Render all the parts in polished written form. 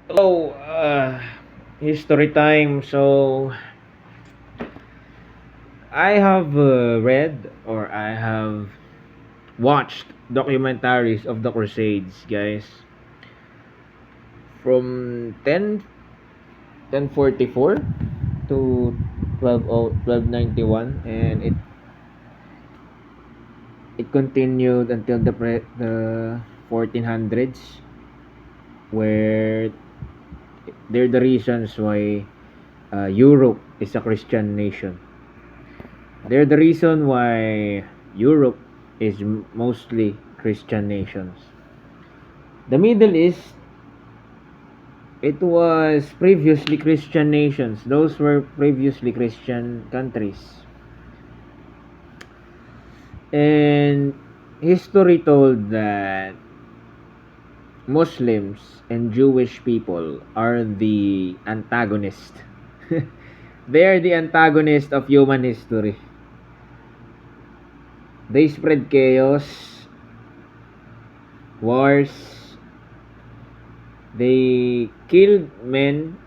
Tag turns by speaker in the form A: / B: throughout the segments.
A: Hello, history time. So, I have read or I have watched documentaries of the Crusades, guys, from 1044 to 1291, and it continued until the 1400s, where they're the reasons why Europe is a Christian nation. They're the reason why Europe is mostly Christian nations. The Middle East, it was previously Christian nations. Those were previously Christian countries. And history told that Muslims and Jewish people are the antagonist. They are the antagonist of human history. They spread chaos, wars, they killed men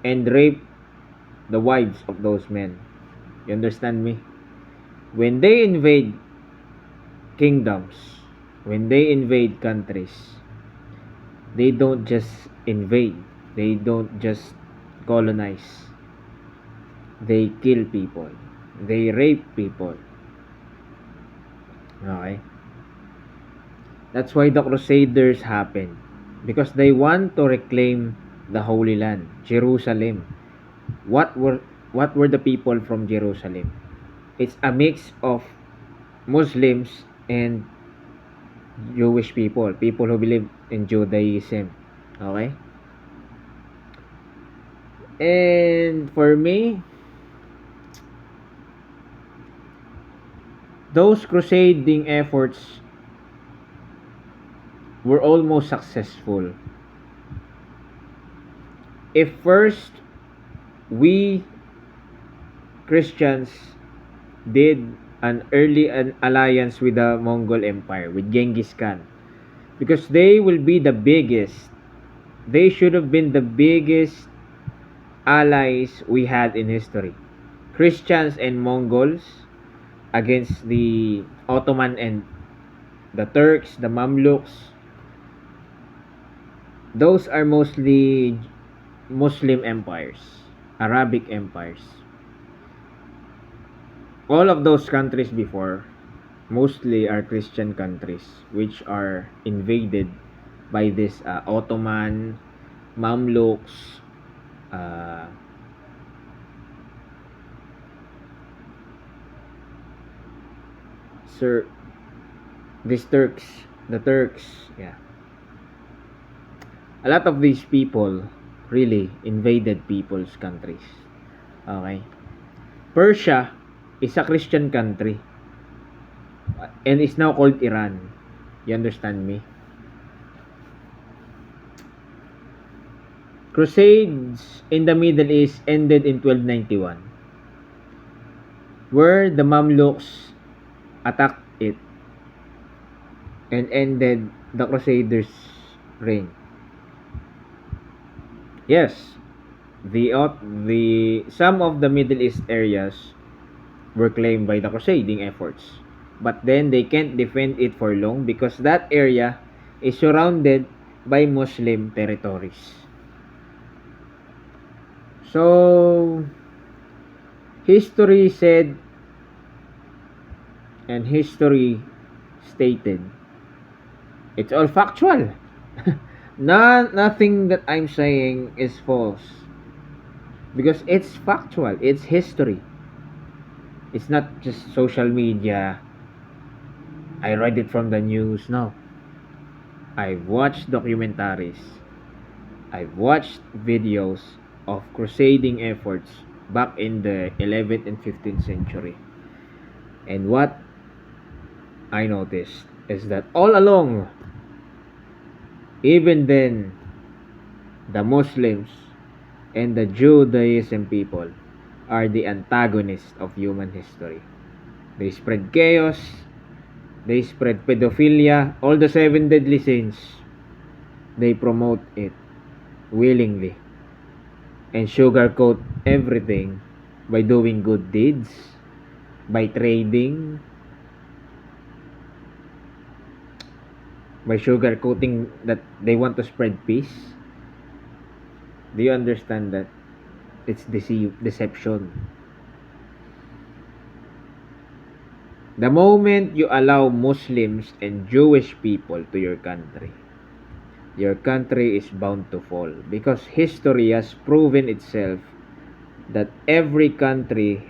A: and raped the wives of those men. You understand me? When they invade kingdoms, when they invade countries, they don't just invade, they don't just colonize. They kill people, they rape people. Okay? That's why the Crusaders happened. Because they want to reclaim the Holy Land, Jerusalem. What were what were the people from Jerusalem? It's a mix of Muslims and Jewish people, people who believe in Judaism. Okay? And for me, those crusading efforts were almost successful. If first we Christians did an alliance with the Mongol Empire, with Genghis Khan, because they will be the biggest. They should have been the biggest allies we had in history. Christians and Mongols against the Ottoman and the Turks, the Mamluks. Those are mostly Muslim empires, Arabic empires. All of those countries before mostly are Christian countries which are invaded by this Ottoman, Mamluks, uh, sir, these Turks, the Turks, yeah. A lot of these people really invaded people's countries. Okay. Persia is a Christian country and is now called Iran. You understand me? Crusades in the Middle East ended in 1291, where the Mamluks attacked it and ended the Crusaders' reign. Yes, the some of the Middle East areas were claimed by the crusading efforts, but then they can't defend it for long because that area is surrounded by Muslim territories. So, history said and history stated, it's all factual. Nothing that I'm saying is false because it's factual, it's history. It's not just social media. I read it from the news. No. I've watched documentaries. I've watched videos of crusading efforts back in the 11th and 15th century. And what I noticed is that all along, even then, the Muslims and the Judaism people are the antagonists of human history. They spread chaos, they spread pedophilia, all the seven deadly sins. They promote it. willingly and sugarcoat everything by doing good deeds, by trading, by sugarcoating that they want to spread peace. Do you understand that? It's deception. The moment you allow Muslims and Jewish people to your country is bound to fall, because history has proven itself that every country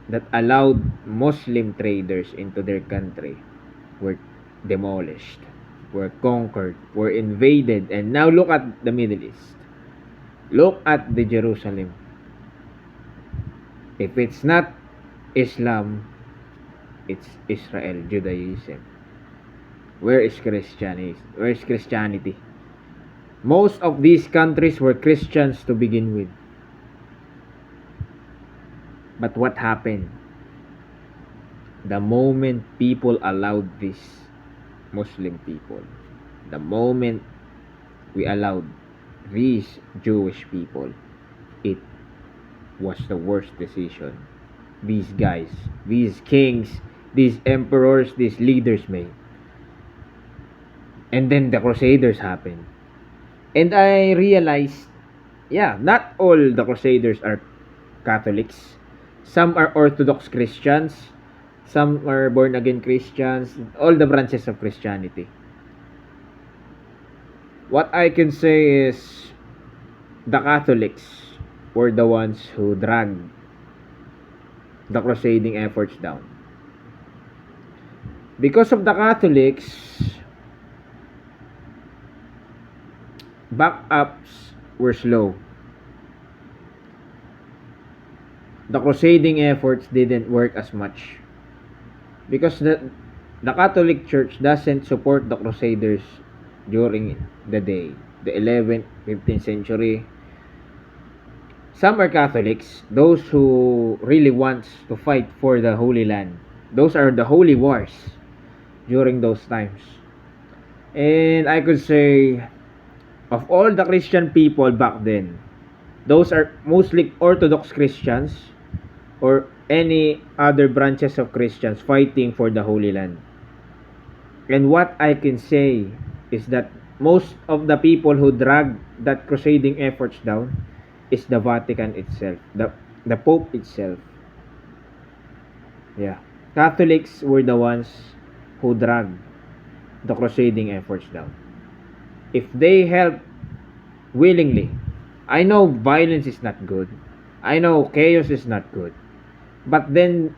A: that allowed Muslim traders into their country were demolished, were conquered, were invaded. And now look at the Middle East. Look at the Jerusalem. If it's not Islam, it's Israel, Judaism. Where is Christianity? Where is Christianity? Most of these countries were Christians to begin with. But what happened? The moment people allowed this Muslim people, the moment we allowed these Jewish people, it was the worst decision these guys, these kings, these emperors, these leaders made. And then the Crusaders happened. And I realized, yeah, not all the Crusaders are Catholics. Some are Orthodox Christians. Some are born again Christians. All the branches of Christianity. What I can say is the Catholics were the ones who dragged the crusading efforts down. Because of the Catholics, backups were slow. The crusading efforts didn't work as much because the Catholic Church doesn't support the Crusaders during the day, the 11th, 15th century. Some are Catholics, those who really wants to fight for the Holy Land. Those are the holy wars during those times. And I could say, of all the Christian people back then, those are mostly Orthodox Christians or any other branches of Christians fighting for the Holy Land. And what I can say is that most of the people who dragged that crusading efforts down is the Vatican itself, the Pope itself. Yeah. Catholics were the ones who dragged the crusading efforts down. If they help willingly, I know violence is not good. I know chaos is not good. But then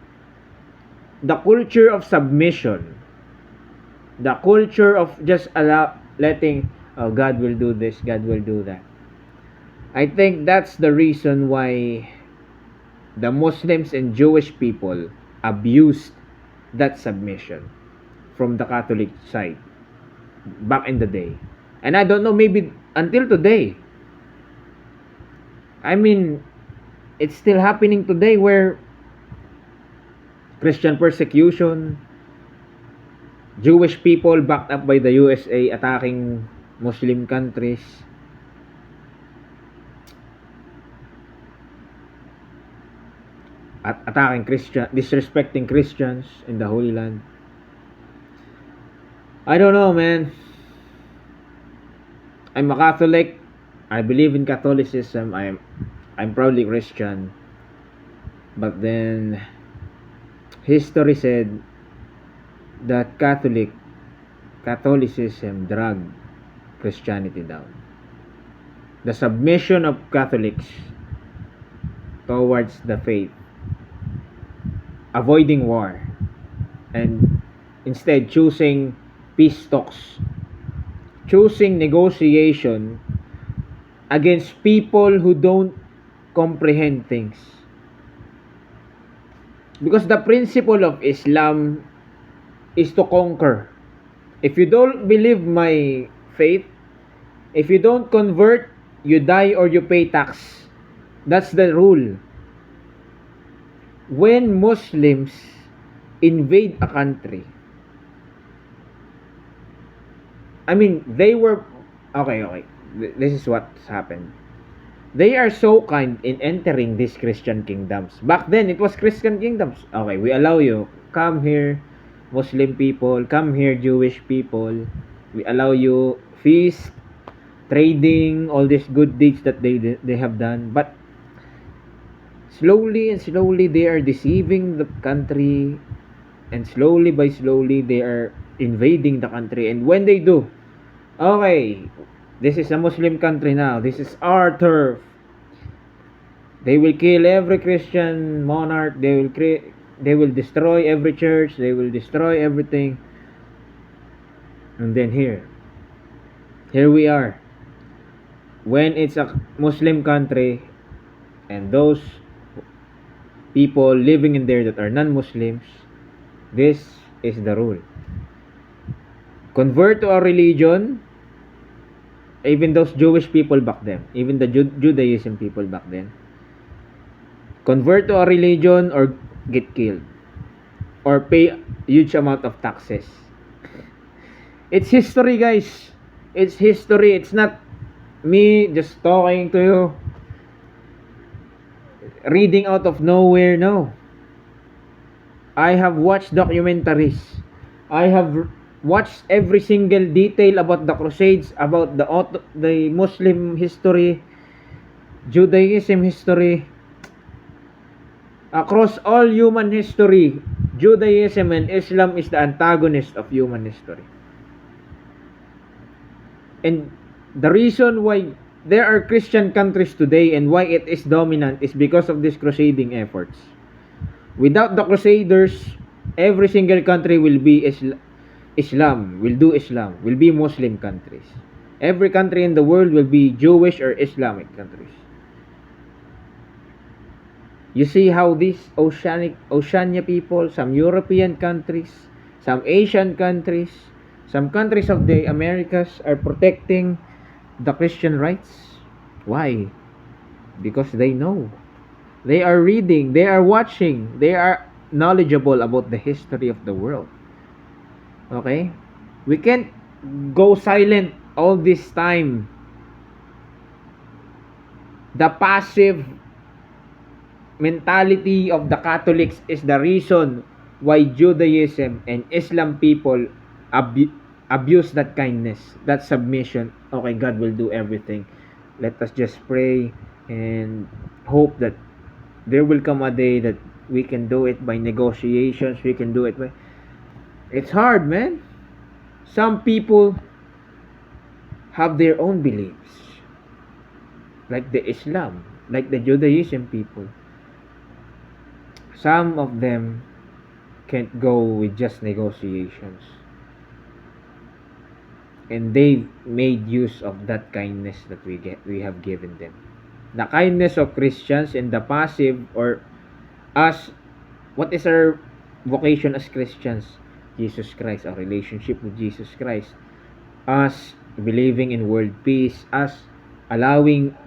A: the culture of submission, the culture of just letting, oh, God will do this, God will do that. I think that's the reason why the Muslims and Jewish people abused that submission from the Catholic side back in the day. And I don't know, maybe until today. I mean, it's still happening today where Christian persecution, Jewish people backed up by the USA attacking Muslim countries. Attacking Christian, disrespecting Christians in the Holy Land. I don't know, man. I'm a Catholic. I believe in Catholicism. I'm proudly Christian. But then history said that Catholicism dragged Christianity down. The submission of Catholics towards the faith, avoiding war, and instead choosing peace talks, choosing negotiation against people who don't comprehend things. Because the principle of Islam is to conquer. If you don't believe my faith, if you don't convert, you die or you pay tax. That's the rule. When Muslims invade a country, I mean, they were okay. This is what's happened. They are so kind in entering these Christian kingdoms. Back then, it was Christian kingdoms. Okay, we allow you. Come here, Muslim people. Come here, Jewish people. We allow you feast, trading, all these good deeds that they have done. But slowly and slowly, they are deceiving the country. And slowly by slowly, they are invading the country. And when they do, okay, this is a Muslim country now. This is our turf. They will kill every Christian monarch. They will destroy every church. They will destroy everything. And then here we are. When it's a Muslim country, and those people living in there that are non-Muslims, this is the rule. Convert to a religion. Even those Jewish people back then, even the Judaism people back then, convert to a religion or get killed or pay huge amount of taxes. It's history, guys. It's history. It's not me just talking to you, reading out of nowhere. No, I have watched documentaries. I have watched every single detail about the Crusades, about the Muslim history, Judaism history. Across all human history, Judaism and Islam is the antagonist of human history. And the reason why there are Christian countries today and why it is dominant is because of these crusading efforts. Without the Crusaders, every single country will be Islam, will be Muslim countries. Every country in the world will be Jewish or Islamic countries. You see how these Oceania people, some European countries, some Asian countries, some countries of the Americas are protecting the Christian rights. Why? Because they know. They are reading, they are watching, they are knowledgeable about the history of the world. Okay? We can't go silent all this time. The passive mentality of the Catholics is the reason why Judaism and Islam people abuse that kindness, that submission. Okay, God will do everything. Let us just pray and hope that there will come a day that we can do it by negotiations. We can do it by... It's hard, man. Some people have their own beliefs, like the Islam, like the Judaism people. Some of them can't go with just negotiations. And they made use of that kindness that we have given them. The kindness of Christians and the passive, or us, what is our vocation as Christians? Jesus Christ, our relationship with Jesus Christ. Us believing in world peace, us allowing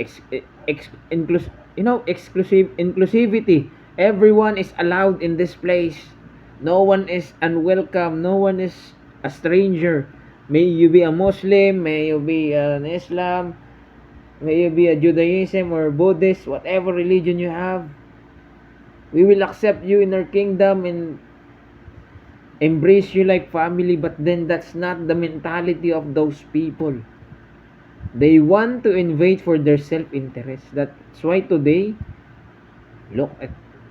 A: inclusivity. Everyone is allowed in this place. No one is unwelcome. No one is a stranger. May you be a Muslim, may you be an Islam, may you be a Judaism or Buddhist, whatever religion you have. We will accept you in our kingdom and embrace you like family. But then that's not the mentality of those people. They want to invade for their self-interest. That's why today, look at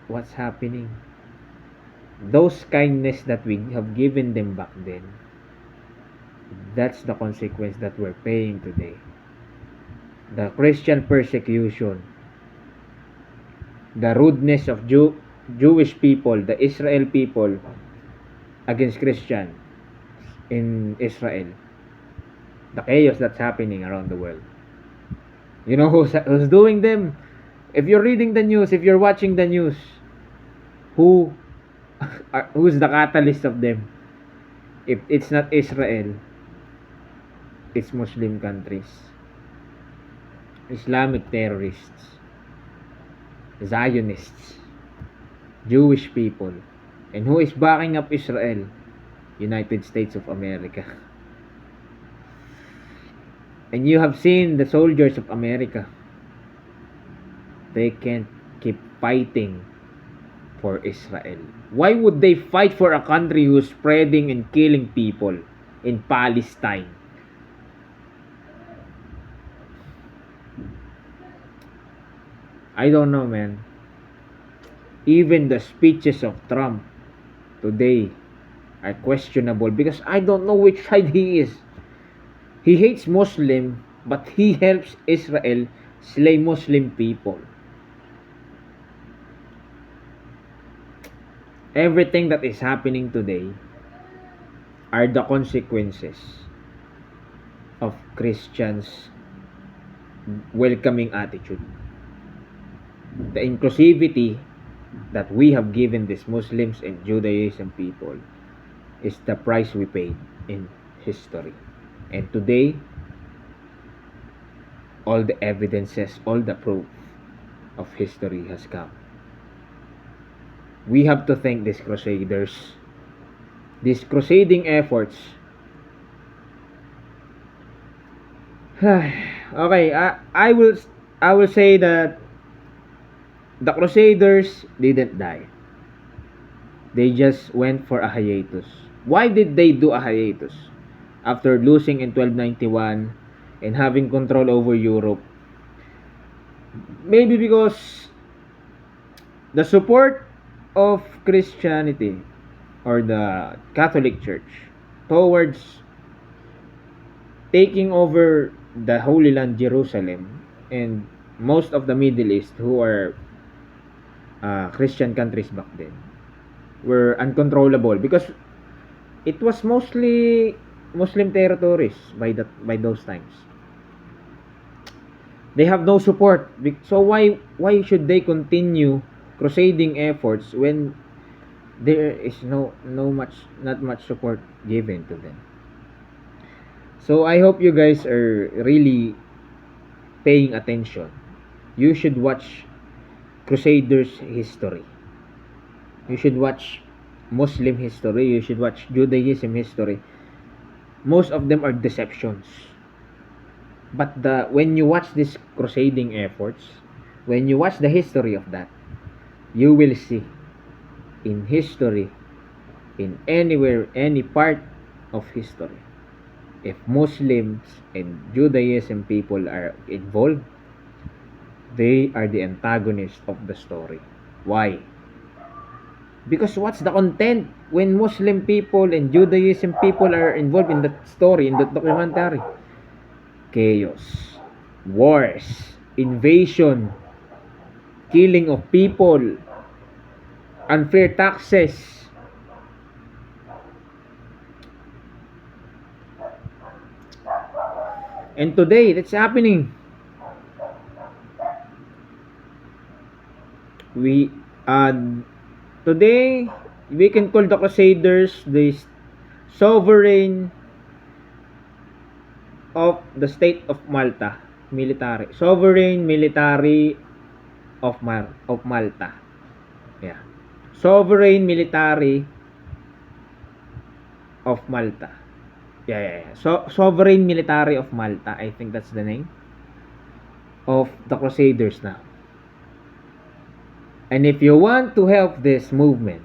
A: what's happening. Those kindness that we have given them back then, that's the consequence that we're paying today. The Christian persecution, the rudeness of Jewish people, the Israel people against Christian in Israel, the chaos that's happening around the world. You know who's doing them? If you're reading the news, if you're watching the news, who's the catalyst of them? If it's not Israel, it's Muslim countries, Islamic terrorists, Zionists, Jewish people. And who is backing up Israel? United States of America. And you have seen the soldiers of America. They can't keep fighting for Israel. Why would they fight for a country who's spreading and killing people in Palestine? I don't know, man. Even the speeches of Trump today are questionable because I don't know which side he is. He hates Muslim, but he helps Israel slay Muslim people. Everything that is happening today are the consequences of Christians' welcoming attitude. The inclusivity that we have given these Muslims and Judaism people is the price we paid in history. And today, all the evidences, all the proof of history has come. We have to thank these crusaders. These crusading efforts. Okay, I will say that the crusaders didn't die. They just went for a hiatus. Why did they do a hiatus? After losing in 1291 and having control over Europe. Maybe because the support of Christianity or the Catholic Church towards taking over the Holy Land, Jerusalem, and most of the Middle East who are Christian countries back then were uncontrollable because it was mostly Muslim territories by those times. They have no support. So why should they continue crusading efforts when there is not much support given to them? So I hope you guys are really paying attention. You should watch Crusaders history. You should watch Muslim history. You should watch Judaism history. Most of them are deceptions. But when you watch these crusading efforts, when you watch the history of that, you will see in history, in anywhere, any part of history, if Muslims and Judaism people are involved, they are the antagonists of the story. Why? Because what's the content when Muslim people and Judaism people are involved in that story, in that documentary? Chaos, wars, invasion, killing of people, unfair taxes. And today, that's happening. Today we can call the Crusaders the sovereign of the state of Malta, sovereign military of Malta. Yeah. Sovereign military of Malta. Yeah. Sovereign military of Malta. I think that's the name of the Crusaders now. And if you want to help this movement,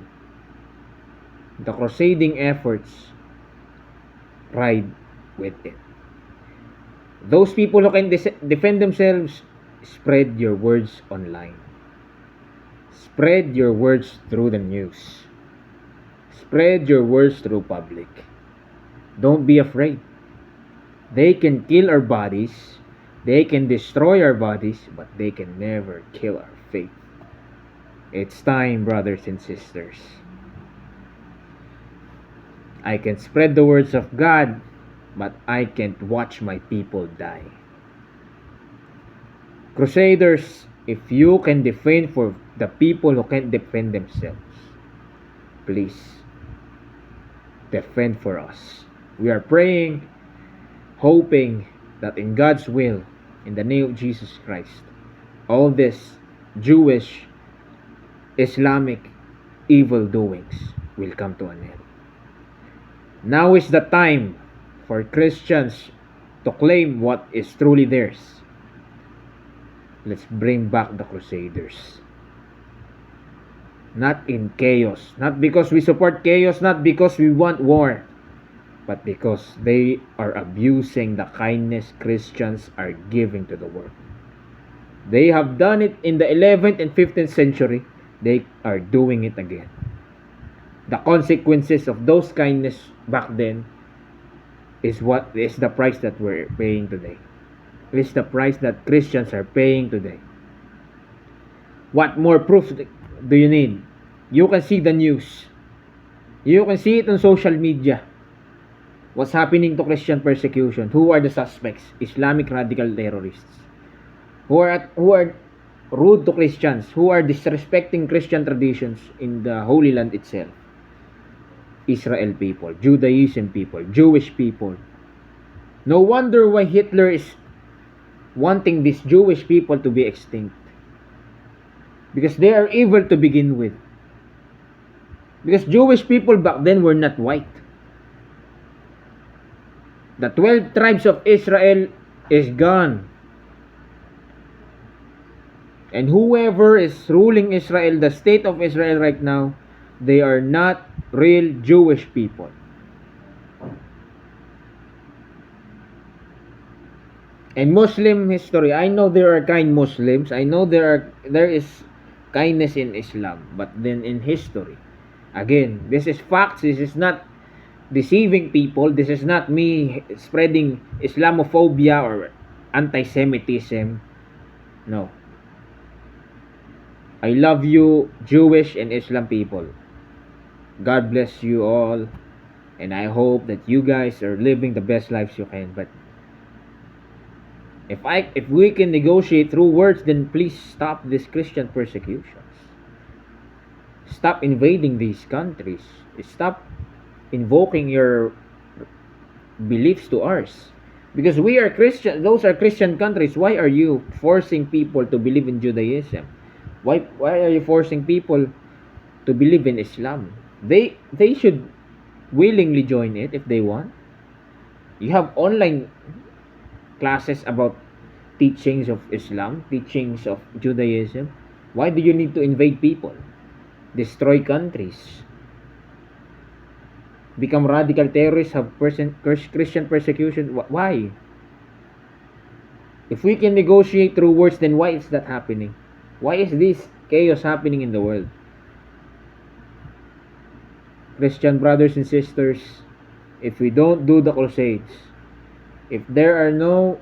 A: the crusading efforts, ride with it. Those people who can defend themselves, spread your words online. Spread your words through the news. Spread your words through public. Don't be afraid. They can kill our bodies, they can destroy our bodies, but they can never kill our faith. It's time, brothers and sisters. I can spread the words of God, but I can't watch my people die. Crusaders, if you can defend for the people who can't defend themselves, please defend for us. We are praying, hoping that in God's will, in the name of Jesus Christ, all this Jewish, Islamic evil doings will come to an end. Now is the time for Christians to claim what is truly theirs. Let's bring back the Crusaders. Not in chaos. Not because we support chaos, not because we want war, but because they are abusing the kindness Christians are giving to the world. They have done it in the 11th and 15th century. They are doing it again. The consequences of those kindness back then is what is the price that we're paying today. It is the price that Christians are paying today. What more proof do you need? You can see the news. You can see it on social media. What's happening to Christian persecution? Who are the suspects? Islamic radical terrorists. Who are rude to Christians, who are disrespecting Christian traditions in the Holy Land itself. Israel people, Judaism people, Jewish people. No wonder why Hitler is wanting these Jewish people to be extinct. Because they are evil to begin with. Because Jewish people back then were not white. The 12 tribes of Israel is gone. And whoever is ruling Israel, the state of Israel right now, they are not real Jewish people. And Muslim history, I know there are kind Muslims. I know there is kindness in Islam. But then in history, again, this is facts. This is not deceiving people. This is not me spreading Islamophobia or anti-Semitism. No. I love you, Jewish and Islam people. God bless you all. And I hope that you guys are living the best lives you can. But if we can negotiate through words, then please stop these Christian persecutions. Stop invading these countries. Stop invoking your beliefs to ours. Because we are Christian, those are Christian countries. Why are you forcing people to believe in Judaism? Why are you forcing people to believe in Islam? They should willingly join it if they want. You have online classes about teachings of Islam, teachings of Judaism. Why do you need to invade people? Destroy countries? Become radical terrorists, have Christian persecution? Why? If we can negotiate through words, then why is that happening? Why is this chaos happening in the world? Christian brothers and sisters, if we don't do the crusades, if the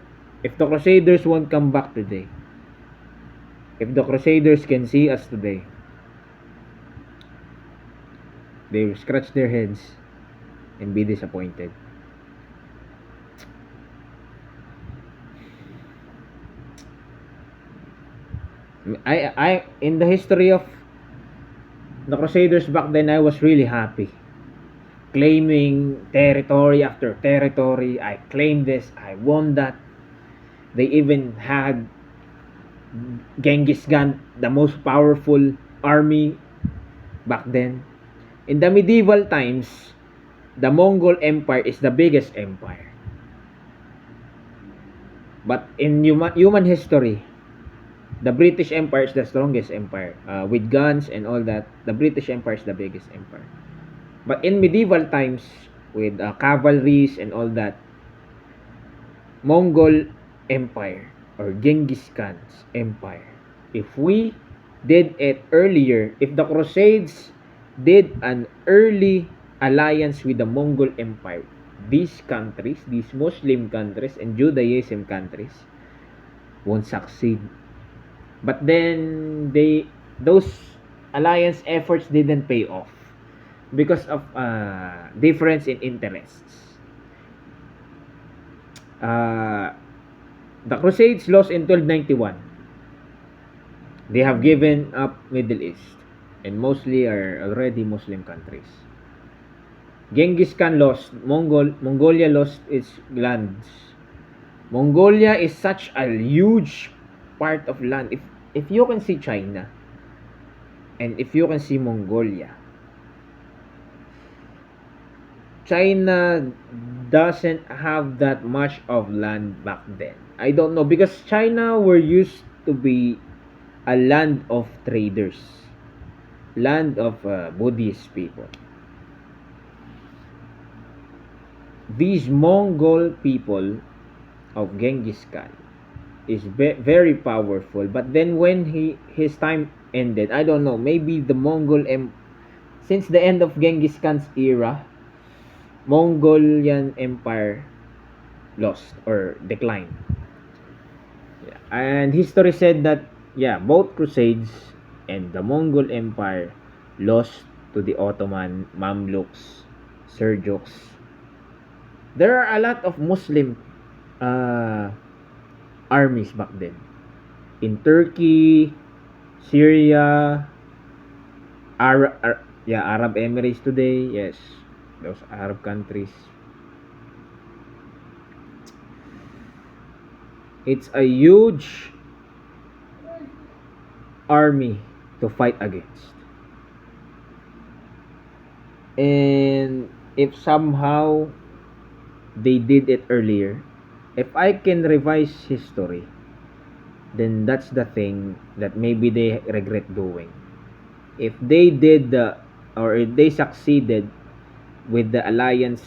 A: Crusaders won't come back today, if the Crusaders can see us today, they will scratch their heads and be disappointed. I in the history of the Crusaders back then, I was really happy. Claiming territory after territory. I claimed this, I won that. They even had Genghis Khan, the most powerful army back then. In the medieval times, the Mongol Empire is the biggest empire. But in human history, the British Empire is the strongest empire. With guns and all that, the British Empire is the biggest empire. But in medieval times, with cavalries and all that, Mongol Empire or Genghis Khan's empire, if we did it earlier, if the Crusades did an early alliance with the Mongol Empire, these countries, these Muslim countries and Judaism countries won't succeed. But then those alliance efforts didn't pay off because of difference in interests. The Crusades lost in 1291. They have given up Middle East and mostly are already Muslim countries. Genghis Khan lost. Mongolia lost its lands. Mongolia is such a huge part of land. If you can see China and if you can see Mongolia, China doesn't have that much of land back then. I don't know because China were used to be a land of traders, land of Buddhist people. These Mongol people of Genghis Khan is very powerful, but then when his time ended, I don't know, maybe the since the end of Genghis Khan's era, Mongolian Empire lost or declined. Yeah. And history said that both crusades and the Mongol Empire lost to the Ottoman, Mamluks, Seljuks. There are a lot of Muslim uh, armies back then. In Turkey, Syria, Arab Emirates today, yes, those Arab countries. It's a huge army to fight against. And if somehow they did it earlier, if I can revise history, then that's the thing that maybe they regret doing. If they did or if they succeeded with the alliance,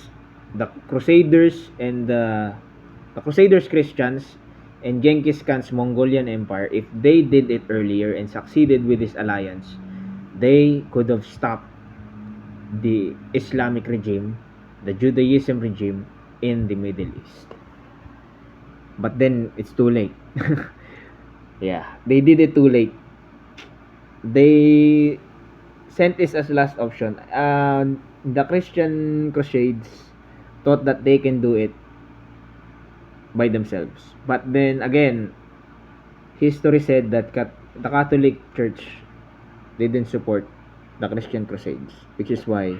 A: the Crusaders and the Crusaders Christians and Genghis Khan's Mongolian Empire, if they did it earlier and succeeded with this alliance, they could have stopped the Islamic regime, the Judaism regime in the Middle East. But then it's too late. Yeah, they did it too late. They sent this as last option. The Christian Crusades thought that they can do it by themselves. But then again, history said that the Catholic Church didn't support the Christian Crusades, which is why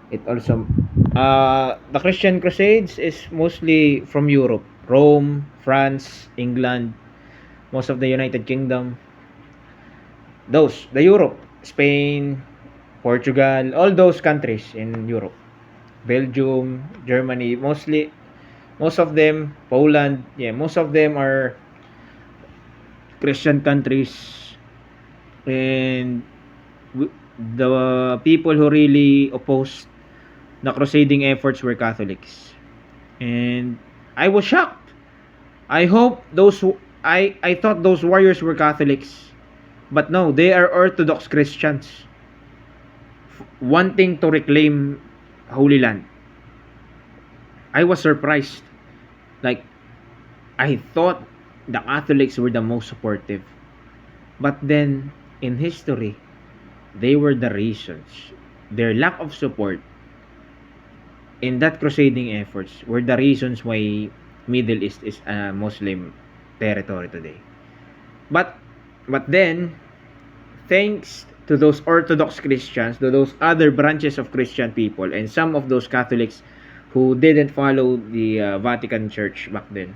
A: it also the Christian Crusades is mostly from Europe, Rome, France, England, most of the United Kingdom, the Europe, Spain, Portugal, all those countries in Europe, Belgium, Germany, most of them, Poland, most of them are Christian countries, and the people who really opposed the crusading efforts were Catholics. And I was shocked. I hope I thought those warriors were Catholics, but no, they are Orthodox Christians wanting to reclaim Holy Land. I was surprised. Like, I thought the Catholics were the most supportive. But then, in history, they were the reasons. Their lack of support in that crusading efforts were the reasons why Middle East is a Muslim territory today. But then, thanks to those Orthodox Christians, to those other branches of Christian people, and some of those Catholics who didn't follow the Vatican Church back then,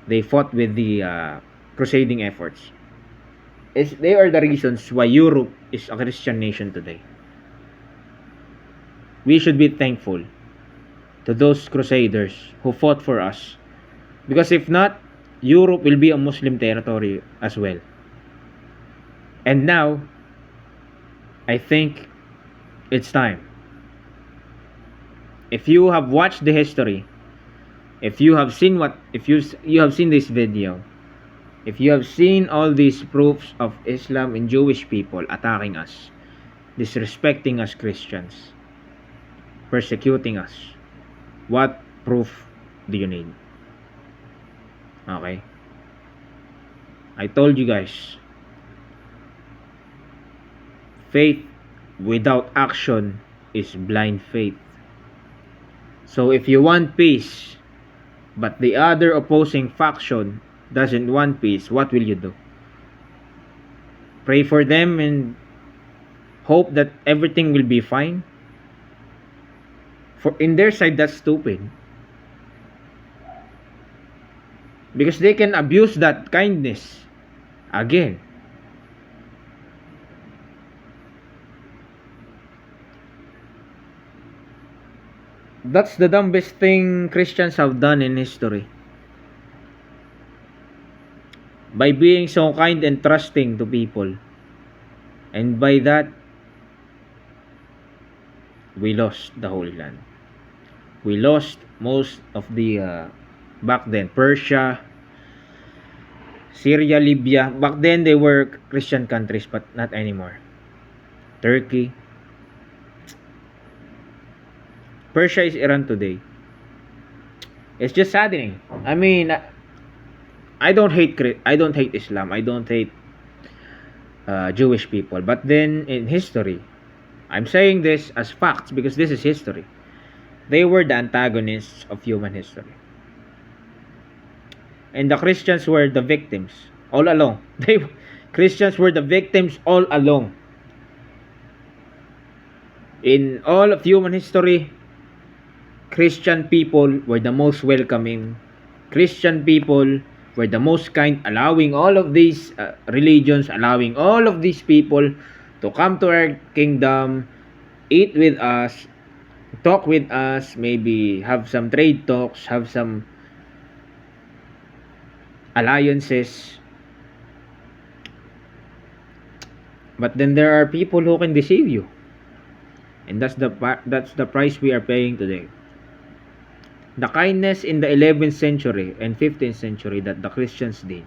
A: they fought with the crusading efforts. They are the reasons why Europe is a Christian nation today. We should be thankful to those crusaders who fought for us, because if not, Europe will be a Muslim territory as well. And now, I think it's time. If you have watched the history, if you have seen you have seen this video, if you have seen all these proofs of Islam and Jewish people attacking us, disrespecting us Christians, persecuting us, what proof do you need? Okay? I told you guys, faith without action is blind faith. So if you want peace, but the other opposing faction doesn't want peace, what will you do? Pray for them and hope that everything will be fine? For in their side, that's stupid. Because they can abuse that kindness again. That's the dumbest thing Christians have done in history. By being so kind and trusting to people. And by that, we lost the Holy Land. We lost most of the, back then, Persia, Syria, Libya. Back then, they were Christian countries, but not anymore. Turkey. Persia is Iran today. It's just saddening. I mean, I don't hate Islam. I don't hate Jewish people. But then in history, I'm saying this as facts because this is history. They were the antagonists of human history. And the Christians were the victims all along. Christians were the victims all along. In all of human history, Christian people were the most welcoming. Christian people were the most kind, allowing all of these religions, allowing all of these people to come to our kingdom, eat with us, talk with us, maybe have some trade talks, have some alliances. But then there are people who can deceive you. And that's the price we are paying today. The kindness in the 11th century and 15th century that the Christians did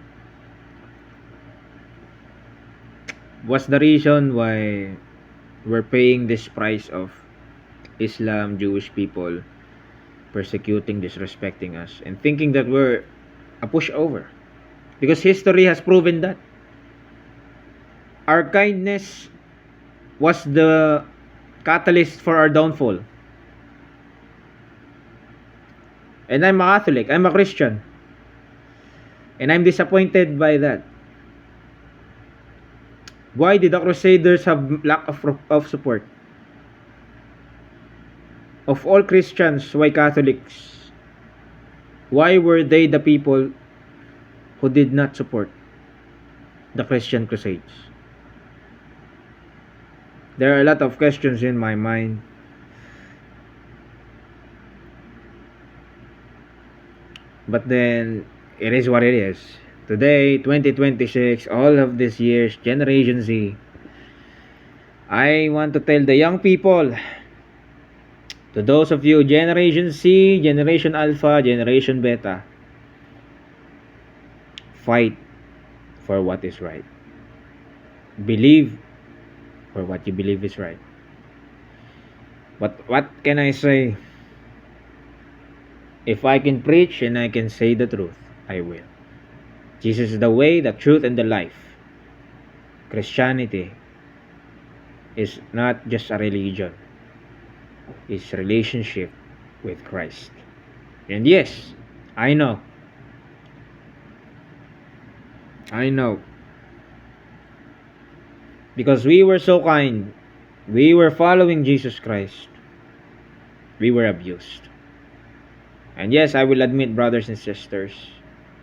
A: was the reason why we're paying this price of Islam, Jewish people persecuting, disrespecting us, and thinking that we're a pushover. Because history has proven that. Our kindness was the catalyst for our downfall. And I'm a Catholic, I'm a Christian. And I'm disappointed by that. Why did the Crusaders have lack of support? Of all Christians, why Catholics? Why were they the people who did not support the Christian Crusades? There are a lot of questions in my mind. But then, it is what it is. Today, 2026, all of these years, Generation Z, I want to tell the young people, to those of you, Generation Z, Generation Alpha, Generation Beta, fight for what is right. Believe for what you believe is right. But what can I say? If I can preach and I can say the truth, I will. Jesus is the way, the truth, and the life. Christianity is not just a religion. It's a relationship with Christ. And yes, I know. Because we were so kind, we were following Jesus Christ, we were abused. And yes, I will admit, brothers and sisters,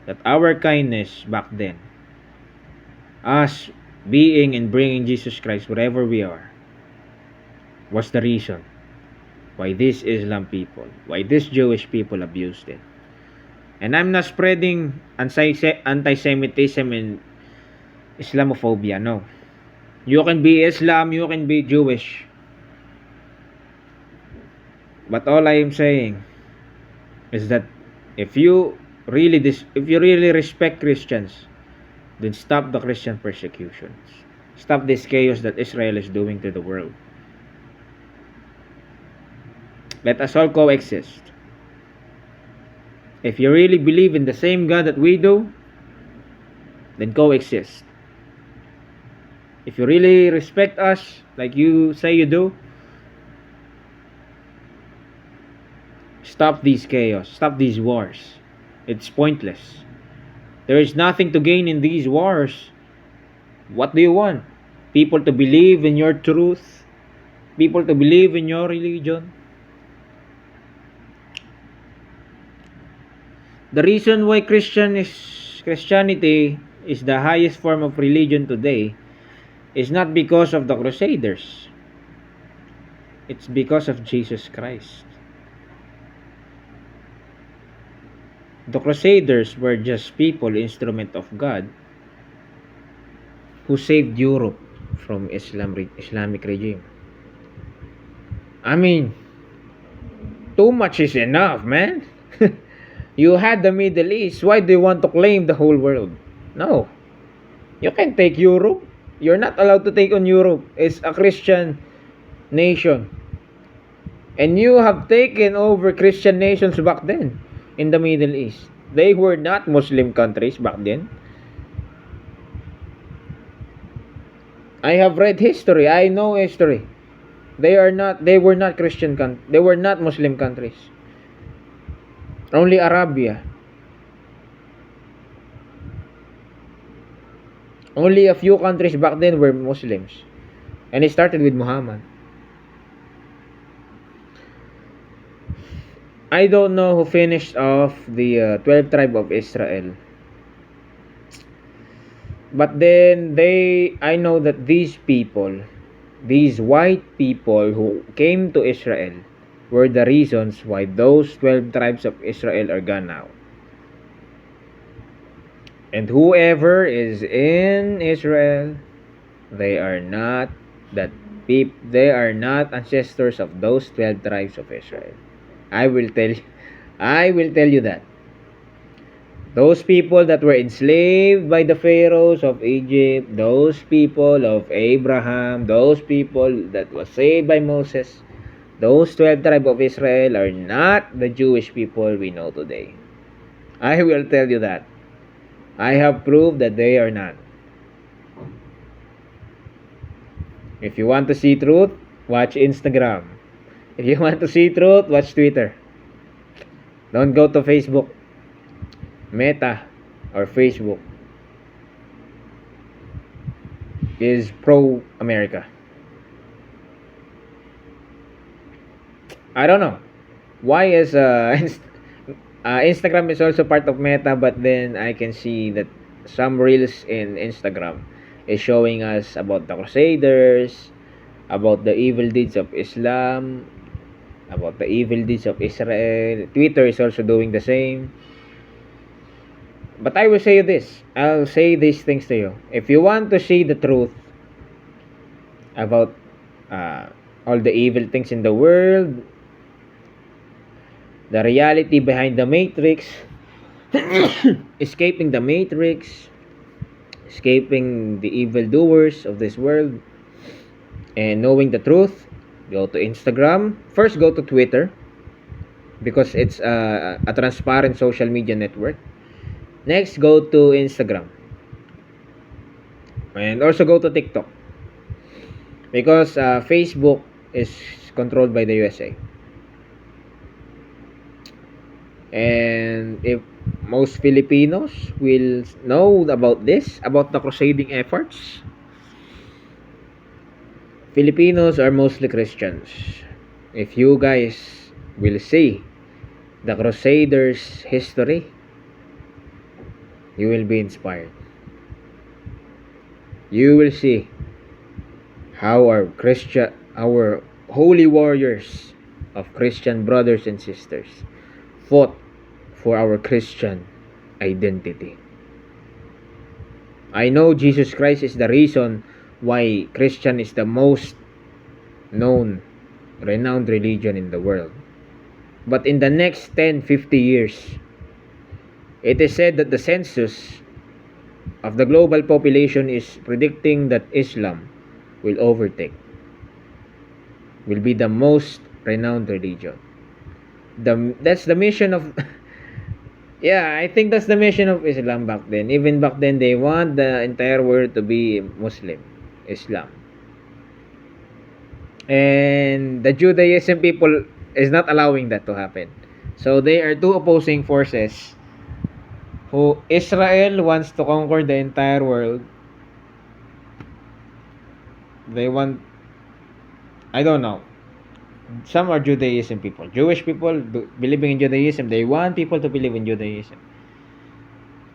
A: that our kindness back then, us being and bringing Jesus Christ wherever we are, was the reason why these Islam people, why these Jewish people abused it. And I'm not spreading anti-Semitism and Islamophobia, no. You can be Islam, you can be Jewish. But all I am saying is that if you really respect Christians, then stop the Christian persecutions. Stop this chaos that Israel is doing to the world. Let us all coexist. If you really believe in the same God that we do, then coexist. If you really respect us like you say you do, stop these chaos, stop these wars. It's pointless. There is nothing to gain in these wars. What do you want? People to believe in your truth? People to believe in your religion? The reason why Christianity is the highest form of religion today is not because of the Crusaders. It's because of Jesus Christ. The Crusaders were just people, instrument of God, who saved Europe from Islamic regime. I mean, too much is enough, man. You had the Middle East. Why do you want to claim the whole world? No. You can take Europe. You're not allowed to take on Europe. It's a Christian nation. And you have taken over Christian nations back then in the Middle East. They were not Muslim countries back then. I have read history. I know history. They were not they were not Muslim countries. Only Arabia. Only a few countries back then were Muslims. And it started with Muhammad. I don't know who finished off the 12 tribe of Israel. But then I know that these people, these white people who came to Israel, were the reasons why those 12 tribes of Israel are gone now. And whoever is in Israel, they are not they are not ancestors of those 12 tribes of Israel. I will tell you that. Those people that were enslaved by the pharaohs of Egypt, those people of Abraham, those people that was saved by Moses, those 12 tribes of Israel are not the Jewish people we know today. I will tell you that. I have proved that they are not. If you want to see truth, watch Instagram. If you want to see truth, watch Twitter. Don't go to Facebook, Meta, or Facebook is pro-America. I don't know. Why is Instagram is also part of Meta, but then I can see that some reels in Instagram is showing us about the Crusaders, about the evil deeds of Islam, about the evil deeds of Israel. Twitter is also doing the same. But I will say you this. I'll say these things to you. If you want to see the truth about all the evil things in the world, the reality behind the Matrix, escaping the Matrix, escaping the evildoers of this world, and knowing the truth, go to Instagram. First, go to Twitter because it's a transparent social media network. Next, go to Instagram. And also go to TikTok. Because Facebook is controlled by the USA. And if most Filipinos will know about this, about the crusading efforts, Filipinos are mostly Christians. If you guys will see the Crusaders' history, you will be inspired. You will see how our holy warriors of Christian brothers and sisters fought for our Christian identity. I know Jesus Christ is the reason why Christian is the most known, renowned religion in the world. But in the next 10-50 years, it is said that the census of the global population is predicting that Islam will be the most renowned religion. That's the mission of yeah, I think that's the mission of Islam back then. Even back then, they want the entire world to be Muslim, Islam. And the Judaism people is not allowing that to happen. So they are two opposing forces. Who Israel wants to conquer the entire world. They want, I don't know. Some are Judaism people. Jewish people believing in Judaism. They want people to believe in Judaism.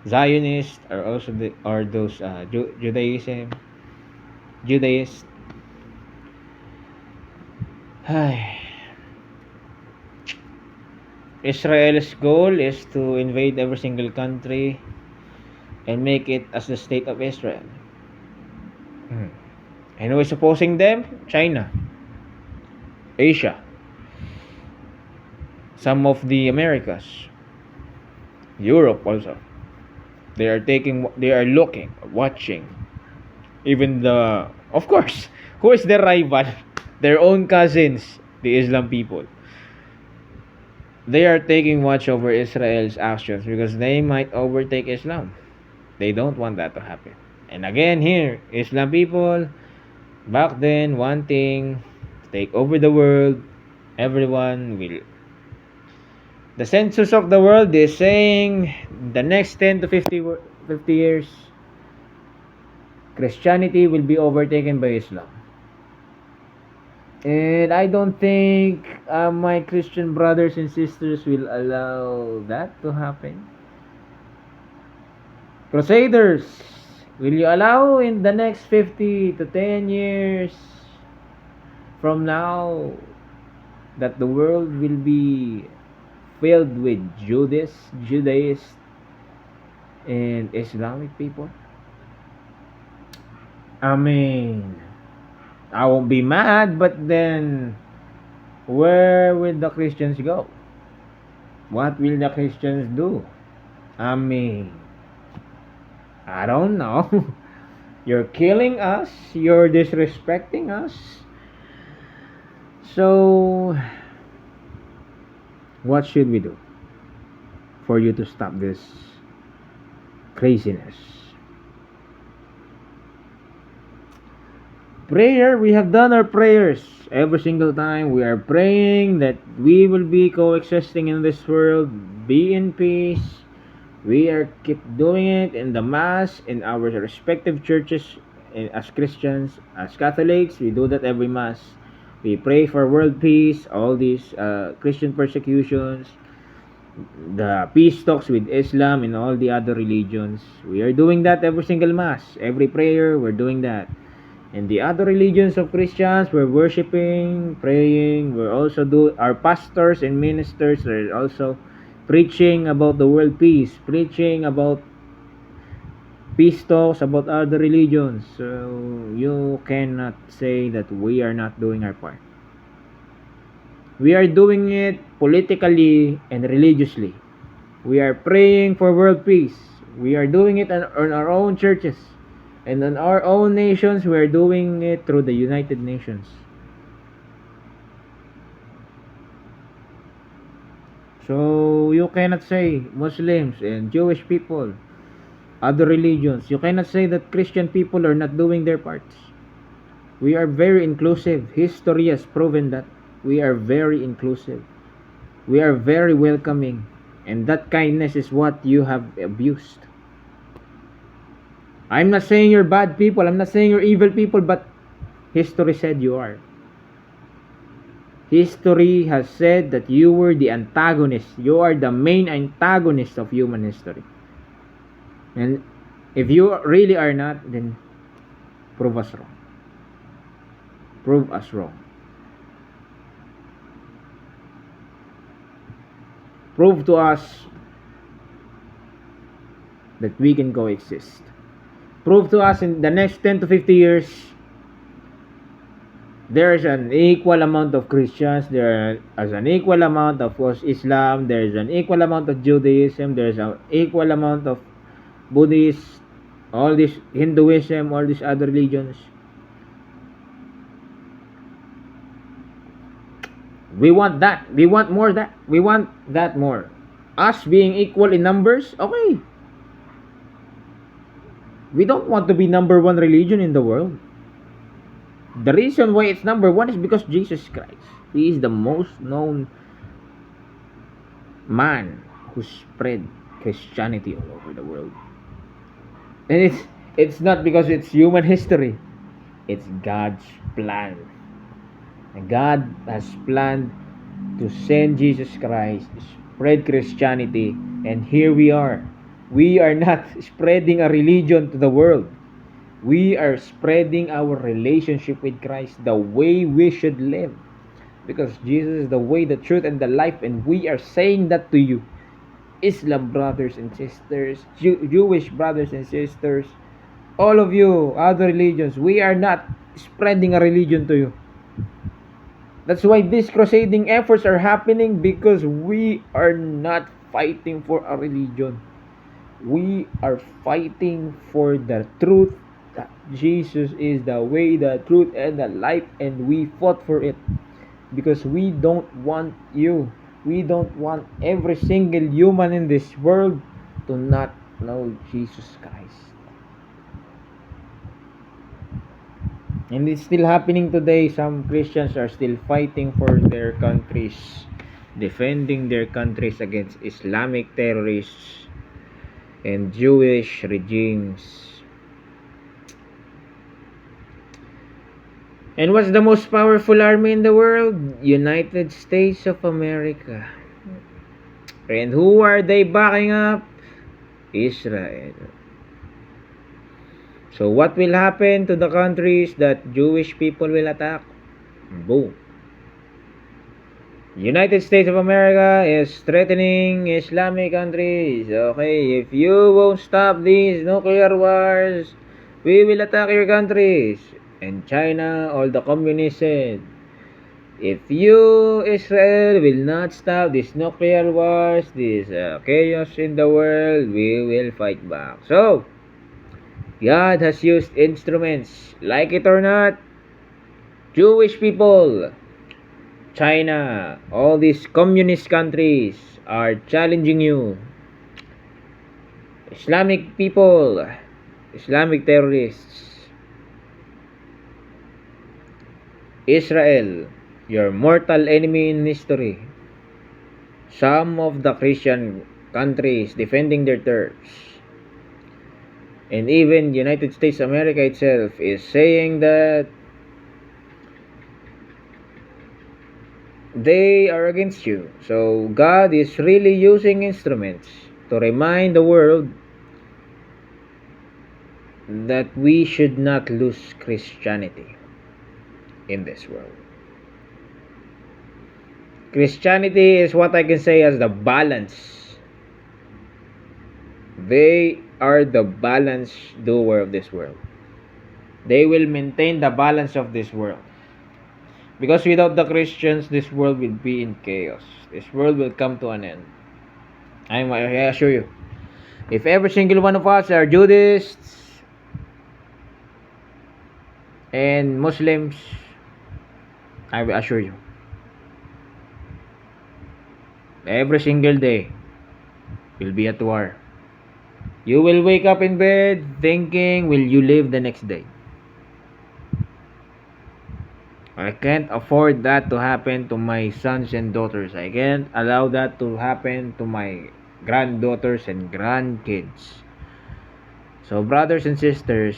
A: Zionists are also those Judaists. Israel's goal is to invade every single country and make it as the state of Israel. And who is opposing them? China, Asia, some of the Americas, Europe also. They are looking, watching. Even of course, who is their rival? Their own cousins, the Islam people. They are taking watch over Israel's actions because they might overtake Islam. They don't want that to happen. And again, here, Islam people, back then, wanting to take over the world, everyone will. The census of the world is saying the next 10 to 50 years, Christianity will be overtaken by Islam. And I don't think my Christian brothers and sisters will allow that to happen. Crusaders, will you allow in the next 50 to 10 years from now that the world will be filled with Judaists, and Islamic people? I mean, I won't be mad, but then where will the Christians go? What will the Christians do? I mean, I don't know. You're killing us, you're disrespecting us. So, what should we do for you to stop this craziness? Prayer, we have done our prayers every single time. We are praying that we will be coexisting in this world, be in peace. We are keep doing it in the mass, in our respective churches, as Christians, as Catholics. We do that every mass. We pray for world peace, all these Christian persecutions, the peace talks with Islam and all the other religions. We are doing that every single mass, every prayer. We're doing that. And the other religions of Christians, we're worshiping, praying. We're also our pastors and ministers are also preaching about the world peace, preaching about peace talks about other religions. So you cannot say that we are not doing our part. We are doing it politically and religiously. We are praying for world peace. We are doing it on our own churches. And in our own nations, we are doing it through the United Nations. So you cannot say Muslims and Jewish people, other religions, you cannot say that Christian people are not doing their parts. We are very inclusive. History has proven that. We are very inclusive. We are very welcoming. And that kindness is what you have abused. I'm not saying you're bad people. I'm not saying you're evil people, but history said you are. History has said that you were the antagonist. You are the main antagonist of human history. And if you really are not, then prove us wrong. Prove us wrong. Prove to us that we can coexist. Prove to us in the next 10 to 50 years there's an equal amount of Christians, there is an equal amount of Islam, there's an equal amount of Judaism, there's an equal amount of Buddhist, all this Hinduism, all these other religions. We want that. We want more that. We want that more. Us being equal in numbers, okay. We don't want to be number one religion in the world. The reason why it's number one is because Jesus Christ. He is the most known man who spread Christianity all over the world. And it's not because it's human history. It's God's plan. And God has planned to send Jesus Christ, spread Christianity, and here we are. We are not spreading a religion to the world. We are spreading our relationship with Christ, the way we should live. Because Jesus is the way, the truth, and the life, and we are saying that to you. Islam brothers and sisters, Jewish brothers and sisters, all of you, other religions, we are not spreading a religion to you. That's why these crusading efforts are happening, because we are not fighting for a religion. We are fighting for the truth, that Jesus is the way, the truth, and the life, and we fought for it. Because we don't want you, we don't want every single human in this world to not know Jesus Christ. And it's still happening today. Some Christians are still fighting for their countries, defending their countries against Islamic terrorists and Jewish regimes. And what's the most powerful army in the world? United States of America. And who are they backing up? Israel. So what will happen to the countries that Jewish people will attack? Boom. United States of America is threatening Islamic countries. Okay, if you won't stop these nuclear wars, we will attack your countries. And China, all the communists said, if you, Israel, will not stop these nuclear wars, this chaos in the world, we will fight back. So, God has used instruments, like it or not, Jewish people, China, all these communist countries are challenging you. Islamic people, Islamic terrorists, Israel, your mortal enemy in history. Some of the Christian countries defending their turfs. And even United States of America itself is saying that they are against you. So God is really using instruments to remind the world that we should not lose Christianity in this world. Christianity is what I can say as the balance. They are the balance doer of this world. They will maintain the balance of this world. Because without the Christians, this world will be in chaos. This world will come to an end. I assure you. If every single one of us are Judists and Muslims, I will assure you, every single day will be at war. You will wake up in bed thinking, will you live the next day? I can't afford that to happen to my sons and daughters. I can't allow that to happen to my granddaughters and grandkids. So brothers and sisters,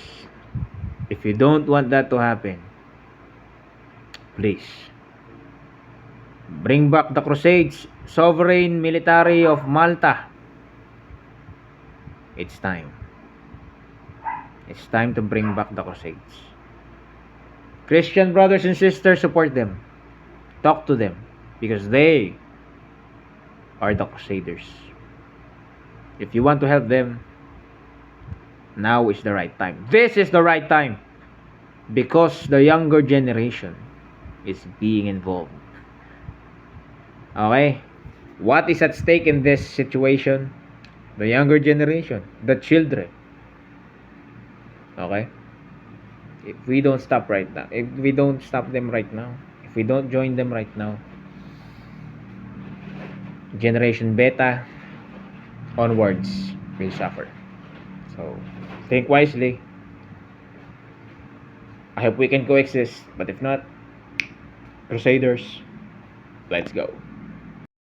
A: if you don't want that to happen, please bring back the Crusades, sovereign military of Malta. It's time. It's time to bring back the Crusades. Christian brothers and sisters, support them. Talk to them, because they are the Crusaders. If you want to help them, now is the right time. This is the right time, because the younger generation is being involved. Okay? What is at stake in this situation? The younger generation, the children. Okay? If we don't stop right now, if we don't stop them right now, if we don't join them right now, Generation Beta onwards will suffer. So, think wisely. I hope we can coexist, but if not, Crusaders, let's go.